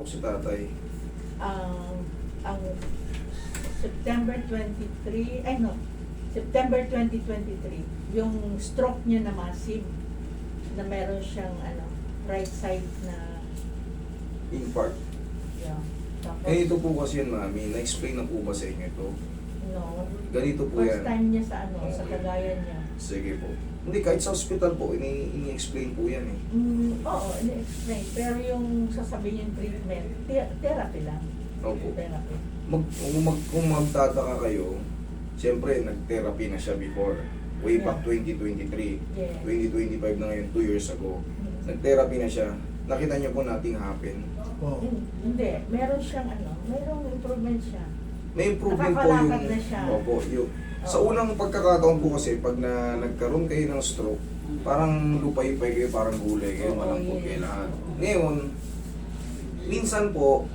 Tok si tatay. Ang September 23, ay no, September 2023, yung stroke niya na massive, na meron siyang right side na, Infarct. yeah. Tapos, Ganito po kasi yan, mami. Na-explain na po ba sa inyo ito? no, Ganito po first yan. time niya sa sa Okay. Cagayan niya. Sige po. Hindi, kahit sa hospital po, ini-explain po yan eh. Oo, ini-explain. Pero yung sasabihin yung treatment, therapy lang. Opo. Therapy. Kung magtataka kayo, siyempre, nag-therapy na siya before. Way back 2023. Yeah. 2025 na ngayon, 2 years ago. Nag-therapy na siya. Nakita niyo po nothing happen. Oh. Hindi, meron siyang merong improvement siya. May improvement po yung... Nakakalakad na siya. Opo, yung... Sa Oo. unang pagkakataon po kasi, pag nagkaroon kayo ng stroke, parang lupay-pay kayo, parang gulay kayo, Oo, malambot yes. kayo lahat. Ngayon, minsan po,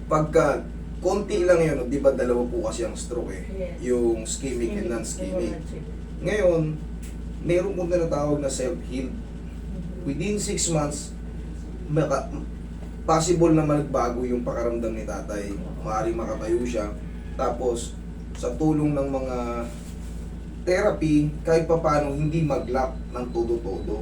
pagka konti lang yun, di ba dalawa po kasi ang stroke eh, Yes. yung ischemic and non-ischemic. Hemorrhagic. Ngayon, meron pong tinatawag na self-heal. Mhm. Within 6 months, possible na magbago yung pakaramdam ni tatay. Maaaring makatayo siya. Tapos, sa tulong ng mga therapy, kahit papaano hindi maglap ng todo-todo.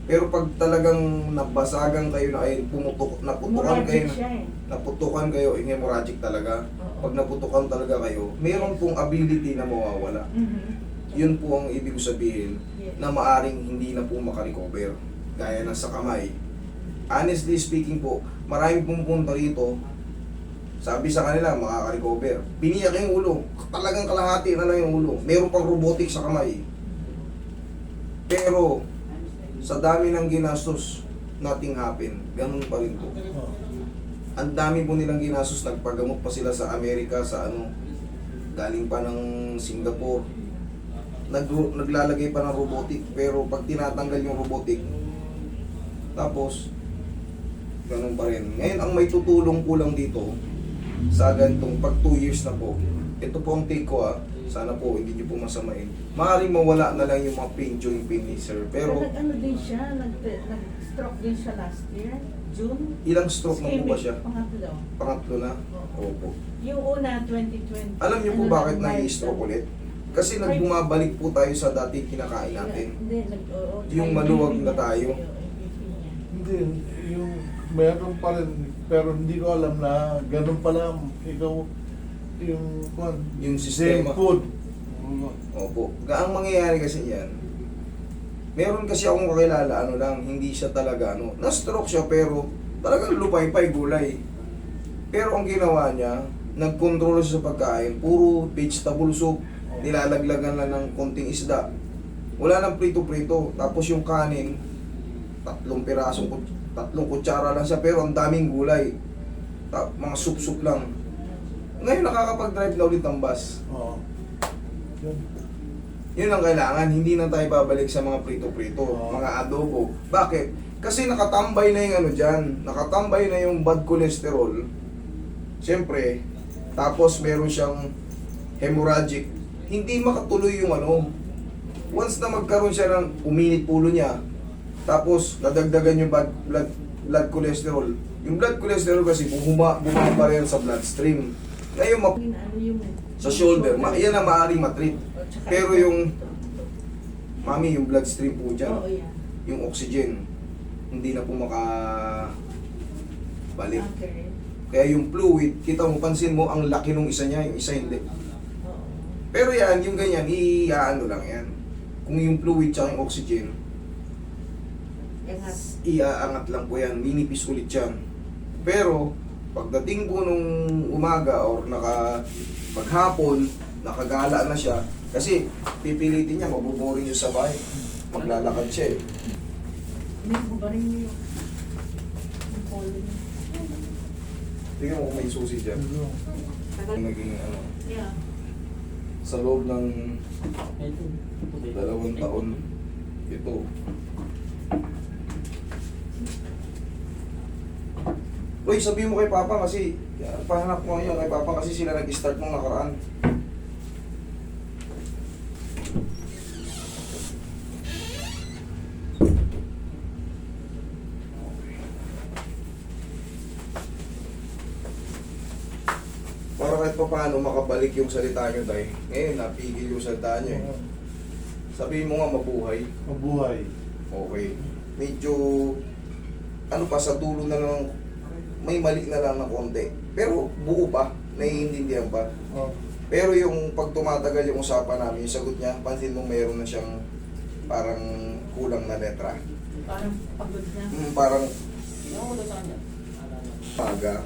Pero pag talagang nabasagan kayo na ay naputukan kayo, Hemorrhagic siya eh. naputukan kayo, hemorrhagic talaga. Oo. Pag naputukan talaga kayo, meron pong ability na mawawala. Mhm. Yun po ang ibig sabihin Yes. na maaring hindi na po makarecover. Gaya na sa kamay. Honestly speaking po, maraming pumupunta rito, sabi sa kanila, makaka-recover. Piniyak yung ulo. Talagang kalahati na lang yung ulo. Meron pang robotic sa kamay. Pero, sa dami ng ginastos, nothing happen. Ganun pa rin po. Oh. Ang dami po nilang ginastos. Nagpagamot pa sila sa Amerika, sa galing pa ng Singapore. Naglalagay pa ng robotic. Pero pag tinatanggal yung robotic, tapos, ganun pa rin. Ngayon, ang may tutulong po lang dito, sa ganitong pag 2 years na po, ito po ang take ko sana po hindi niyo po masamain. Maaaring mawala na lang yung mga pain, joint pain ni sir. Pero din siya, nag-stroke din siya last year, June. ilang stroke na po ba Ischemic, siya? Pangatlo. Pangatlo na? Oo. Opo. Yung una, 2020. Alam niyo po Ano bakit lang, nai-stroke mild ulit? Kasi nagbumabalik po tayo sa dati kinakain natin. Hindi, Yung maluwag na tayo. Hindi, yung meron pa rin, pero hindi ko alam na ganun pala ikaw yung Yung sistema. food. Opo. Ang mangyayari kasi yan, meron kasi akong kakilala, hindi siya talaga, na-stroke siya pero talagang lupay-pay gulay. Pero ang ginawa niya, nag-control siya sa pagkain, puro vegetable soup, nilalaglagan lang ng konting isda. Wala nang prito-prito. Tapos yung kanin, 3 kutsara lang siya, pero ang daming gulay. Mga soup-soup lang. Ngayon nakakapag-drive na ulit ng bus. Oo. Yun. Yun ang kailangan, hindi na tayo babalik sa mga prito-prito, Oo. mga adobo. Bakit? Kasi nakatambay na yung dyan, nakatambay na yung bad cholesterol. Siyempre, tapos meron siyang hemorrhagic. Hindi makatuloy yung Once na magkaroon siya ng uminit ulo niya, tapos nadagdagan yung blood cholesterol. Yung blood cholesterol kasi bumaba rin sa bloodstream. Ngayon, sa shoulder, yan ang maaaring matreat. Pero yung, mami, yung bloodstream po dyan, Oo, yan. yung oxygen, hindi na po makabalik. Okay. Kaya yung fluid, kita mo, pansin mo, ang laki nung isa niya, yung isa hindi. Oo. Pero yan, yung ganyan, iaano lang yan. Kung yung fluid tsaka yung oxygen, Ingat. iaangat lang po yan, ninipis ulit yan. Pero, pagdating po nung umaga or maghapon, nakagala na siya, kasi pipilitin niya, mabuboring yung sa bahay. Maglalakad siya eh. Hindi ko ba rin yung pollen? Tingnan mo kung may susi dyan. Tagal. Naging Yeah. sa loob ng 2 taon, ito. Uy, sabihin mo kay Papa kasi, pahanap mo ngayon kay Papa kasi sila nag-start nung nakaraan. kahit pa paano makabalik yung salita nyo, tay. Ngayon, napigil yung salita nyo eh. Sabihin mo nga mabuhay. Mabuhay. Okay. Medyo, ano pa, sa dulo na lang, may mali na lang na konti. Pero buo pa, naiintindihan pa. Oh. Pero yung pag tumatagal yung usapan namin, yung sagot niya, pansin mo mayroon na siyang parang kulang na letra. Parang pagod na. Parang Nawala sa kanya. paga.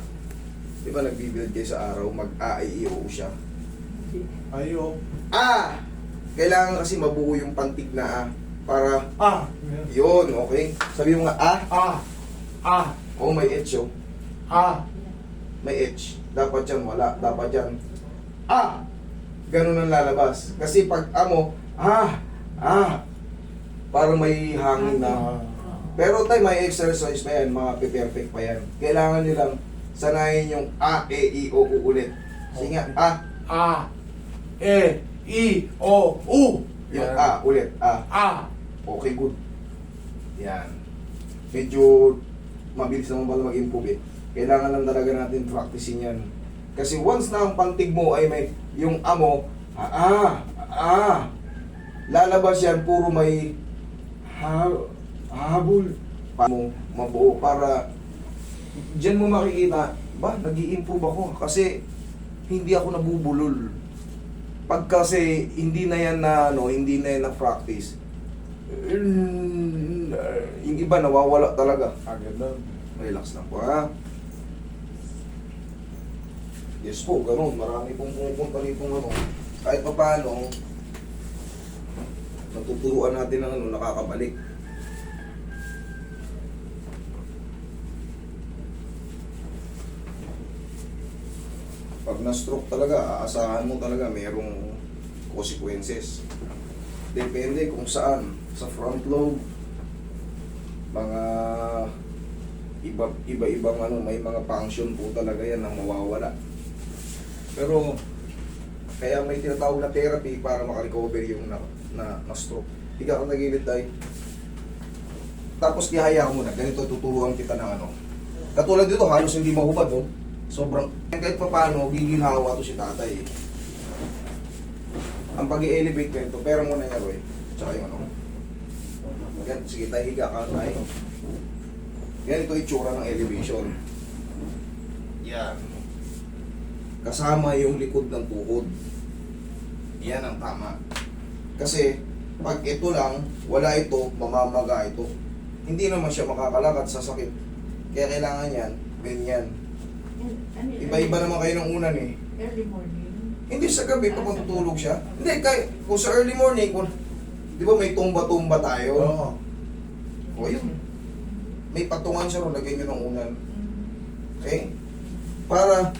Di ba nagbibuild kayo sa araw, mag-A-I-E-O siya. Hindi. Ayo. Ah! Kailangan kasi mabuo yung pantig na A. Para, Ah. yun, okay? Sabi mo nga, A. Ah. Ah. O may H oh. Ah. May H. Dapat yan, wala. Dapat yan. A! Ganun ang lalabas. Kasi pag amo, parang may hangin na. Ah. Pero tayo, may exercise pa yan, mga perfect pa yan. Kailangan nyo lang sanayin yung A, E, I, O, U ulit. Sige nga, A. A. E. I. O. U. Yung A ulit, A. A. Okay, good. Yan. Medyo mabilis naman pala mag-improve eh. Kailangan lang talaga natin practicein yan. Kasi once na ang pantig mo ay may yung A mo, lalabas yan, puro may habol. Para mo mabuo, para dyan mo makikita, ba, nag-i-improve ako kasi hindi ako nabubulol. Pag kasi hindi na yan na hindi na yan na practice, yung iba nawawala talaga. Agad lang. Relax lang po ha. Yes po, ganun. Marami pong pumupunta rito kahit pa paano, natuturuan natin ng nakakabalik. Pag na-stroke talaga, aasahan mo talaga mayroong consequences. Depende kung saan. Sa front lobe, mga iba-ibang may mga function po talaga yan na mawawala. Pero, kaya may tinatawag na therapy para makarecover yung na-stroke. Higa ka nagilid tayo. Tapos ihaya ka muna. Ganito tuturuan kita ng Katulad dito, halos hindi mahubad, oh. Sobrang, kahit pa paano, giginhawa to si tatay. Ang pag-i-elevate ka nito, pera mo na yan, Roy. Tsaka yung Yan, sige tayo, higa ka tayo. Yan ito itsura ng elevation. Yan. Kasama yung likod ng tuhod. Yan ang tama. Kasi, pag ito lang, wala ito, mamamaga ito. Hindi naman siya makakalakad sa sakit. Kaya kailangan yan, ganyan. Iba-iba naman kayo ng unan eh. Early morning. Hindi sa gabi pa kung tutulog siya. Hindi, kung sa early morning, di ba may tumba-tumba tayo? Oo. O yun. May patungan siya ron, lagyan nyo ng unan. Okay? Para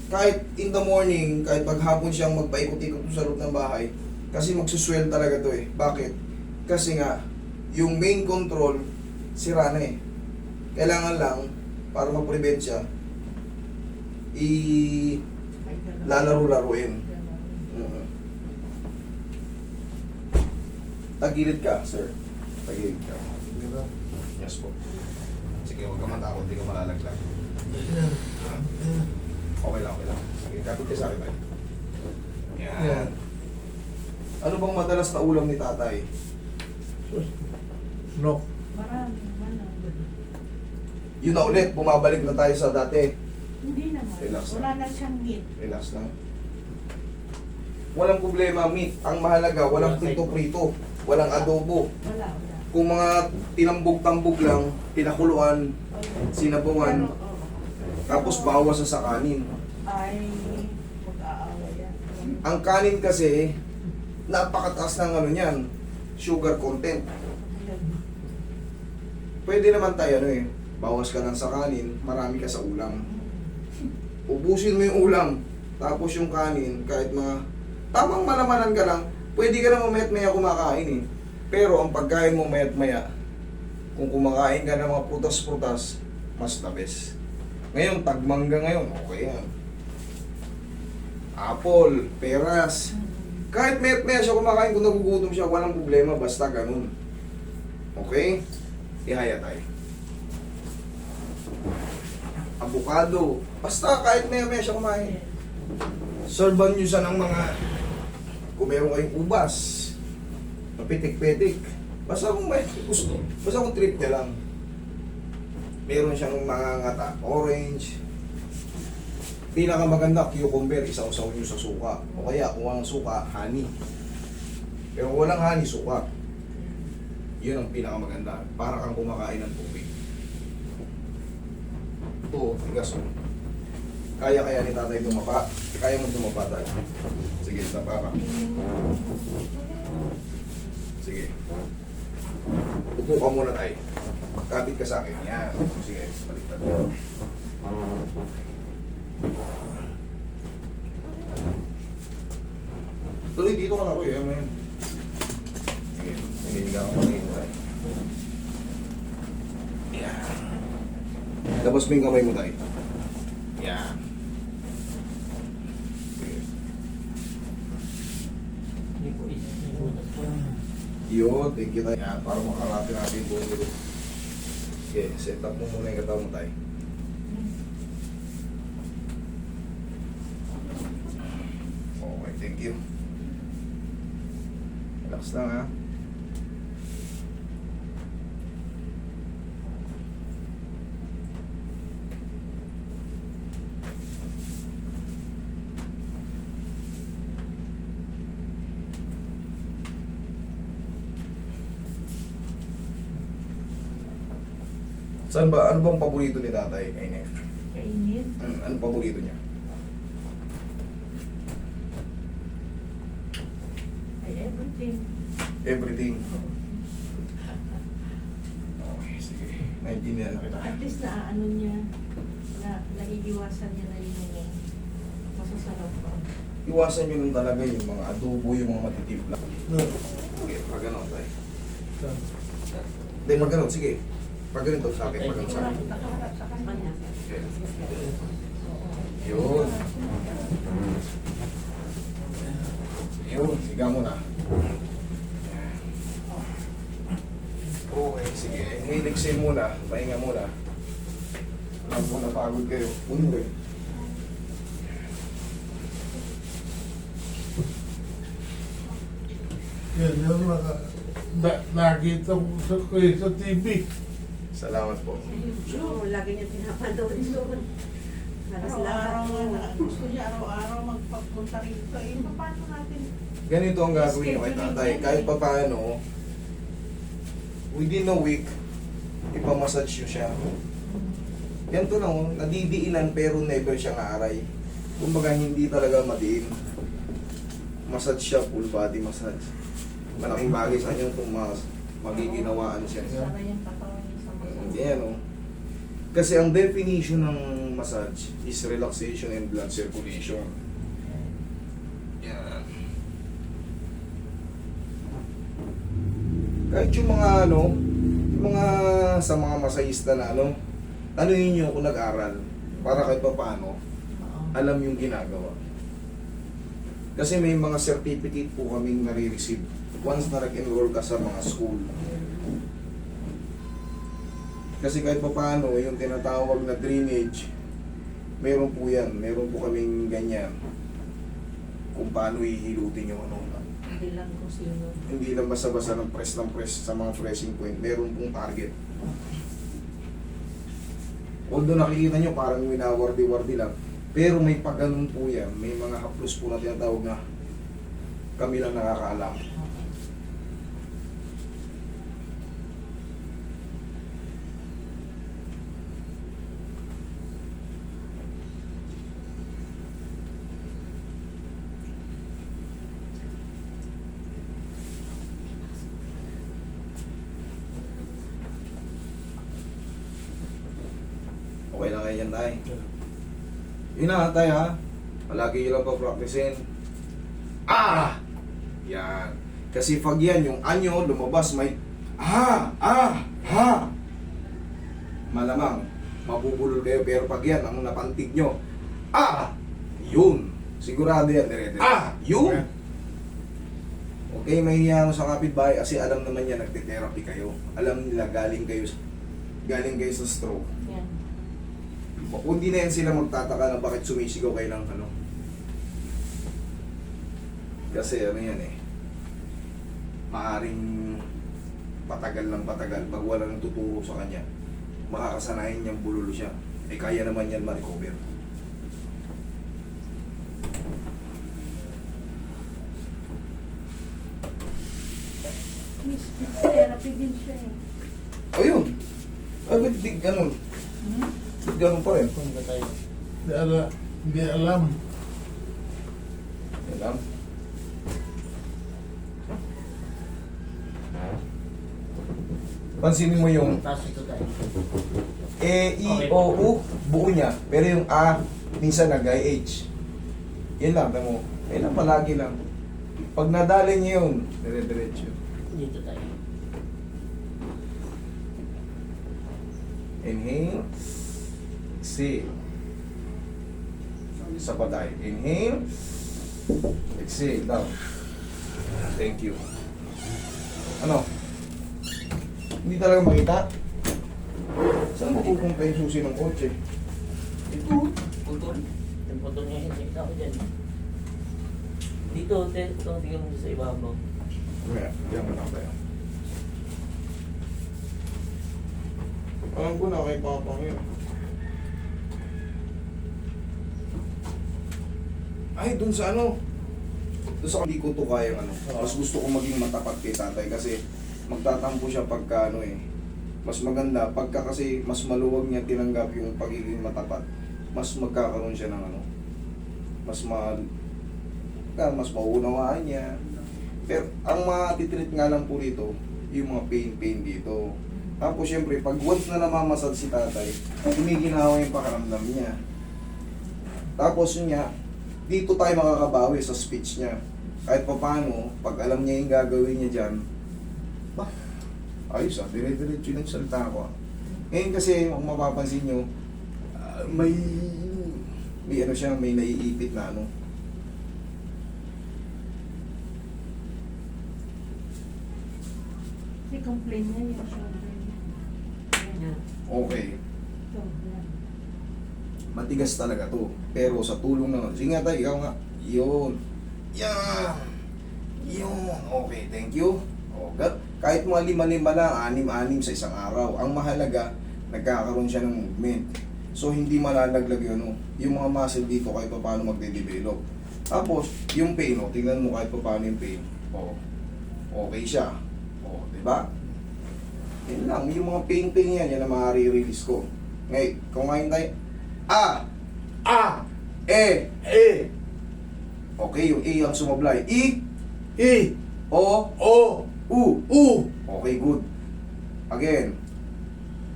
kahit in the morning, kahit paghapon siyang magpaikot-ikot sa loob ng bahay, kasi magsuswell talaga to eh. Bakit? Kasi nga, yung main control, sira na eh. Kailangan lang, para ma-prevent siya, lalaro-laruin. Tagilid ka, sir. Tagilid ka. Yes po. Sige, huwag ka matakot, hindi ka malalaglag. Okay lang, okay lang. Sige, kapit ka sa akin tayo. Yan. Ano bang madalas na ulam ni tatay? No. Marami. Yun na ulit, bumabalik na tayo sa dati. Hindi naman. Relax lang. Wala na siyang meat. Relax lang. Walang problema, meat. Ang mahalaga, walang prito-prito. Walang adobo. Wala. Kung mga tinambog-tambog lang, pinakuluan, sinabawan, tapos bawas sa kanin. Ay, mag-aaway yan. Ang kanin kasi, napakataas ng niyan, sugar content. Pwede naman tayo bawas ka lang sa kanin, marami ka sa ulam. Ubusin mo yung ulam, tapos yung kanin, kahit mga tamang malamanan ka lang, pwede ka naman mayat-maya kumakain eh. Pero ang pagkain mo mayat-maya, kung kumakain ka ng mga prutas-prutas, mas the best. Ngayon, tagmangga ngayon, okay yan. Apple, peras. Kahit mayat-maya siya kumakain, kung nagugutom siya, walang problema, basta ganun. Okay? Ihaya tayo. Avocado. Basta kahit maya-maya siya kumain. Servan nyo siya ng mga, kung meron kayong ubas, mapitik-pitik. Basta kung may gusto, basta kung trip niya lang. Meron siyang mga ngata, orange. Pinakamaganda, cucumber, isaw-saw nyo sa suka. O kaya, kung walang suka, honey. Pero kung walang honey, suka. Yun ang pinakamaganda. Para kang kumakain ng tubig. Ito, tigas mo. Kaya ni tatay dumapa. Kaya mo dumapa tayo. Sige, tapa ka. Sige. Upo ka muna tayo. Kapit ka sa akin. Yan. Sige, baliktad. Tuloy dito ka na ko. Yan mo yan. Sige, naghihiga ka pa tayo. Yan. Tapos mo yung kamay mo tayo. Yan. Yun, thank you tayo. Yan, para makarati natin yung buong nilo. Okay, set up mo muna yung katawan mo tayo. Okay, thank you. Relax lang ha. Saan ba? Ano bang paborito ni tatay? Kainin. Kainin. Ano paborito niya? Ay, everything. Everything. Okay, sige. Naintindihan na kita. At least na ano niya, na naiiwasan niya na yung masasarap pa. Iwasan nyo nun talaga yung mga adobo, yung mga matitimpla. No. Okay, pag ganon tayo. Hindi, mag ganon, sige. Pag ganito sa akin, pag ganon sa akin. Nakaharap sa kanya. Okay. Yun. Yun, siga mo na. Okay, sige. Hilixin muna. Pahinga muna. Alam ko napagod kayo. Puno eh. Yan yung nakita ko sa TV. Salamat po. Oo, lagi niya pinapanood doon. Halos lahat Araw-araw mo. na gusto niya araw-araw magpapunta rito. Eh, paano natin? Ganito ang gagawin nyo kay tatay. Kahit pa paano, within a week, ipamassage nyo siya. Ganito lang, oh, nadidiinan pero never siya aaray. Kumbaga hindi talaga madiin. Massage siya, full body massage. Malaking bagay sa kanya kung magiginawaan siya. Sana yung katawan niya sa mga. Yan oh. Kasi ang definition ng massage is relaxation and blood circulation. Yan. Kahit yung mga ano, yung mga sa mga masahista na ano, tanungin nyo kung nag-aral para kahit pa paano alam yung ginagawa. Kasi may mga certificate po kaming nare-receive once na nag-enroll ka sa mga school. Kasi kahit pa paano, yung tinatawag na drainage, meron po yan. Meron po kaming ganyan. Kung paano ihilutin yung ano. Hindi lang kung sino. Hindi lang basta-basta ng press sa mga pressing point. Meron pong target. Although nakikita nyo parang winawardi-wardi lang. Pero may pagganun po yan. May mga haplos po na tinatawag na kami lang nakakaalam. Okay lang kayo yan, tay. Yun na, tay ha. Palagi nyo lang pa-practicein. Ah! Yan. Kasi pag yan, yung anyo, lumabas, may malamang, mabubulol kayo. Pero pag yan, ang napantig nyo, yun. Sigurado yan, dire-dire. Yun! Okay, mahihiya mo sa kapitbahay kasi alam naman niya nagte-therapy kayo. Alam nila galing kayo sa stroke. Yan. Kung di na yan sila magtataka na bakit sumisigaw kayo ng ano. Kasi ano yan eh, maaring patagal ng patagal. Pag wala nang tuturo sa kanya, makakasanayin niyang bulolo siya. Eh kaya naman yan ma-recover. Miss therapy din siya eh. Ayun. Ay, ba't di ganun? Hmm? Ba't ganun pa rin? Hindi alam. Yan lang. Pansinin mo yung Tapos ito tayo. E, I, O, U, buo niya. Pero yung A, minsan nag-I-H. Yan lang, tamo. Yan lang, palagi lang. Pag nadali niyo yun, dire-diretso. Dito tayo. Inhale. Exhale. Isa pa tayo. Inhale. Exhale. Down. Thank you. Ano? Hindi talaga makita? Saan mo pupunta yung susi ng kotse? Ito. Putol. Yung putol niya, hindi ako dyan. Dito, tingnan mo sa ibabaw. Kaya, diyan mo lang tayo. Alam ko na kay Papa ngayon. Ay, dun sa ano? Dun sa hindi ko to kayang ano. Mas gusto ko maging matapat kay tatay kasi magtatampo siya pagka ano eh. Mas maganda pagka kasi mas maluwag niya tinanggap yung pagiging matapat. Mas magkakaroon siya ng ano. Mas mauunawaan niya. Pero ang matitreat nga lang po dito, yung mga pain dito. Tapos syempre, pag once na namamasad si tatay, gumiginawa yung pakaramdam niya. Tapos yun nga, dito tayo makakabawi sa speech niya. Kahit pa paano, pag alam niya yung gagawin niya dyan, bah, ayos dire-diretso yung salita ko. Ngayon kasi, kung mapapansin nyo, may ano siya, may naiipit na ano. Kasi complain niya yung shoulder niya. Ayan. Okay, Ito, yan. matigas talaga to. Pero sa tulong ng... Sige nga tayo, ikaw nga. Yun. Yan. Yun. Okay, thank you. O, kahit mga 5-5 lang, 6-6 sa isang araw. Ang mahalaga, nagkakaroon siya ng movement. So, hindi malalaglag yun. No? Yung mga muscle dito, kahit pa paano magde-develop. Tapos, yung pain, o, tingnan mo kahit pa paano yung pain. O, okay siya. O, diba? Yan lang. Yung mga pain yan, yan ang ma-release ko. Ngayon, kumain tayo. A. A. E. E. Okay, yung A ang sumablay. I. I. O. O. U. U. Okay, good. Again.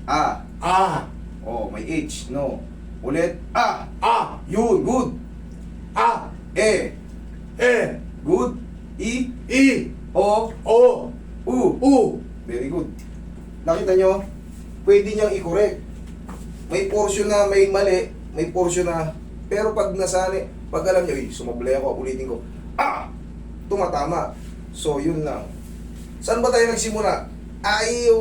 A. A. Oh, may H. No. Ulit. A. A. Yun, good. A. E. E. Good. I. I. O. O. U. U. Very good. Nakita nyo? Pwede niyang i-correct. May portion na may mali, may portion na... Pero pag nasali, pag alam nyo, sumablay ako, ulitin ko. Tumatama. So, yun lang. Saan ba tayo nagsimula?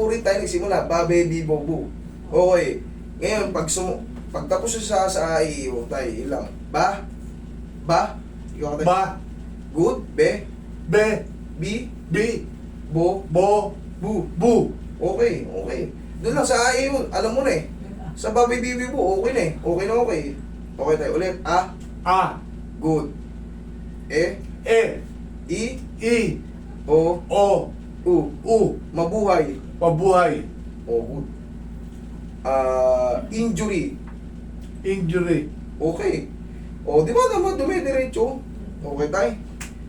Uri tayo nagsimula. Babe, bibo, bu. Okay. Ngayon, pag tapos siya sa IEO, tayo, ilang. Ba? Ikaw ka tayo. Ba. Good. Be. Be. Bi. Bi. Bo. Bo. Bu. Bu. Okay. Doon lang sa IEO, alam mo na eh. Sa babe, bibi, bu, okay na eh. Okay. Okay tayo. Ulit. A. A. Good. E. E. I. I. O. O. U. U. Mabuhay. Pabuhay. O, good. Injury. Injury. Okay. O, di ba naman dumidiretso? Okay, tay.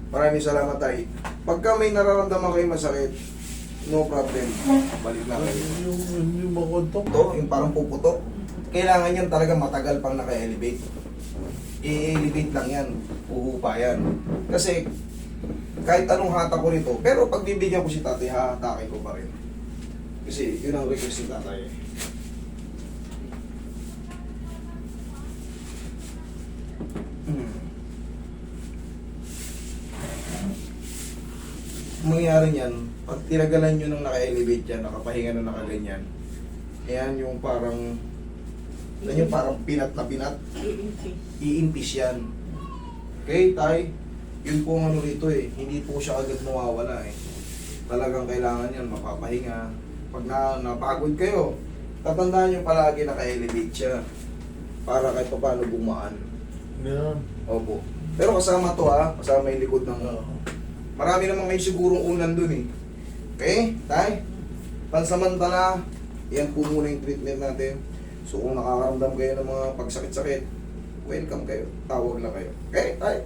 Maraming salamat, tay. Pagka may nararamdaman kayo masakit, no problem. Balik na kayo. Yung makontok. Ito, yung parang puputok. Kailangan yan talaga matagal pang naka-elevate. I-elevate lang yan. Uhupa yan. Kasi, kahit anong hata ko nito, pero pag bibigyan ko si tatay, hahatakin ko pa rin. Kasi, yun ang request ni tatay. Mangyayari niyan, pag tinagalan nyo nung naka-elevate yan, nakapahinga nung nakaganyan, ayan yung parang, yan yung parang pinat na pinat, Iinti. iimpis yan. Okay, tay? Yun po ang ano rito eh, hindi po siya agad mawawala eh. Talagang kailangan yan, mapapahinga. Pag napagod kayo, tatandaan nyo palagi naka-elevate siya para kahit paano bumaan. Ganun. Opo. Pero kasama to ha, kasama yung likod ng... Oo. Marami naman kayo sigurong unan dun eh. Okay, tay? Pansamantala, yan po muna yung treatment natin. So kung nakakaramdam kayo ng mga pagsakit-sakit, welcome kayo. Tawag lang kayo. Okay, tay?